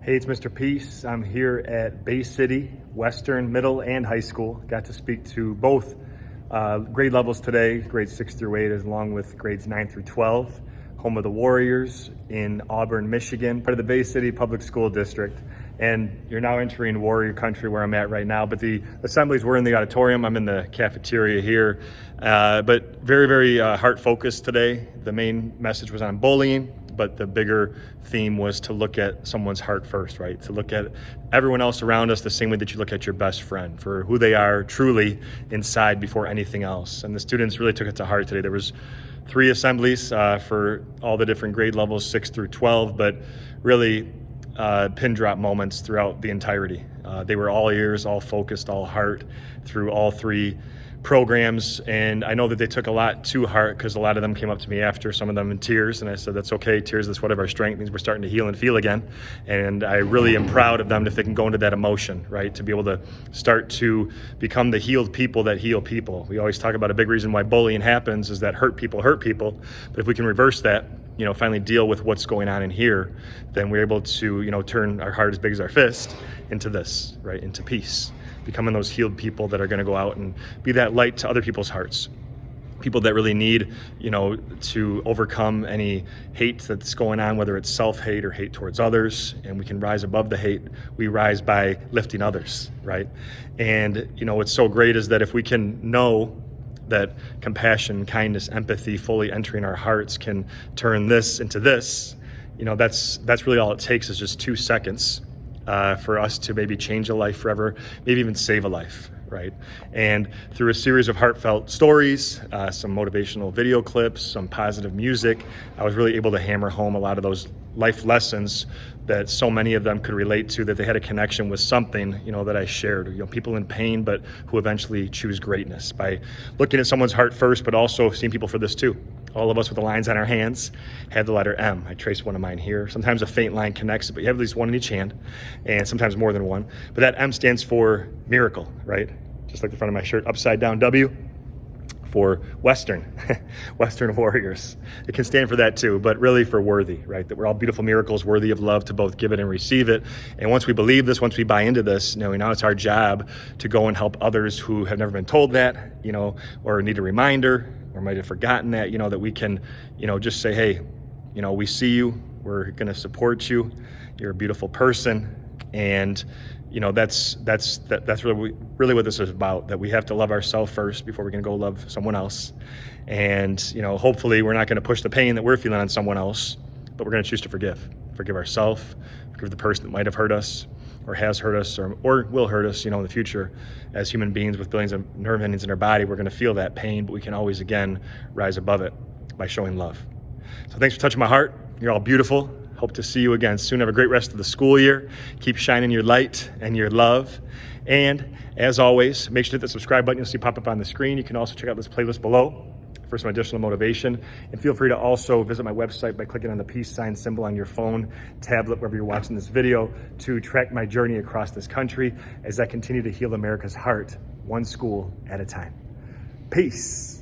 Hey, it's Mr. Peace. I'm here at Bay City, Western, Middle, and High School. Got to speak to both grade levels today, grades 6 through 8, along with grades 9 through 12, home of the Warriors in Auburn, Michigan, part of the Bay City Public School District. And you're now entering Warrior country where I'm at right now, but the assemblies were in the auditorium. I'm in the cafeteria here, but very heart-focused today. The main message was on bullying, but the bigger theme was to look at someone's heart first, right? To look at everyone else around us the same way that you look at your best friend, for who they are truly inside before anything else. And the students really took it to heart today. There was 3 assemblies for all the different grade levels, 6 through 12, but really pin drop moments throughout the entirety. They were all ears, all focused, all heart through all 3 programs, and I know that they took a lot to heart because a lot of them came up to me after, some of them in tears, and I said, that's okay, tears, that's one of our strengths, means we're starting to heal and feel again. And I really am proud of them if they can go into that emotion, right? To be able to start to become the healed people that heal people. We always talk about a big reason why bullying happens is that hurt people, but if we can reverse that, finally deal with what's going on in here, then we're able to, turn our heart as big as our fist into this, right? Into peace. Becoming those healed people that are going to go out and be that light to other people's hearts. People that really need, to overcome any hate that's going on, whether it's self-hate or hate towards others, and we can rise above the hate. We rise by lifting others, right? And, what's so great is that if we can know that compassion, kindness, empathy fully entering our hearts can turn this into this, that's really all it takes, is just 2 seconds for us to maybe change a life forever, maybe even save a life, right? And through a series of heartfelt stories, some motivational video clips, some positive music, I was really able to hammer home a lot of those life lessons that so many of them could relate to, that they had a connection with something, that I shared. People in pain, but who eventually choose greatness by looking at someone's heart first, but also seeing people for this too. All of us with the lines on our hands have the letter M. I traced one of mine here. Sometimes a faint line connects it, but you have at least one in each hand, and sometimes more than one. But that M stands for miracle, right? Just like the front of my shirt, upside down W for Western, Western Warriors. It can stand for that too, but really for worthy, right? That we're all beautiful miracles, worthy of love, to both give it and receive it. And once we believe this, once we buy into this, now it's our job to go and help others who have never been told that, or need a reminder, or might have forgotten that, that we can, just say, hey, we see you, we're gonna support you, you're a beautiful person. And that's really what this is about, that we have to love ourselves first before we can go love someone else. And hopefully we're not going to push the pain that we're feeling on someone else, but we're going to choose to forgive ourselves, forgive the person that might have hurt us or has hurt us or will hurt us, in the future. As human beings with billions of nerve endings in our body, we're going to feel that pain, but we can always again rise above it by showing love. So thanks for touching my heart. You're all beautiful. Hope to see you again soon. Have a great rest of the school year. Keep shining your light and your love. And as always, make sure to hit the subscribe button you'll see pop up on the screen. You can also check out this playlist below for some additional motivation. And feel free to also visit my website by clicking on the peace sign symbol on your phone, tablet, wherever you're watching this video, to track my journey across this country as I continue to heal America's heart, one school at a time. Peace.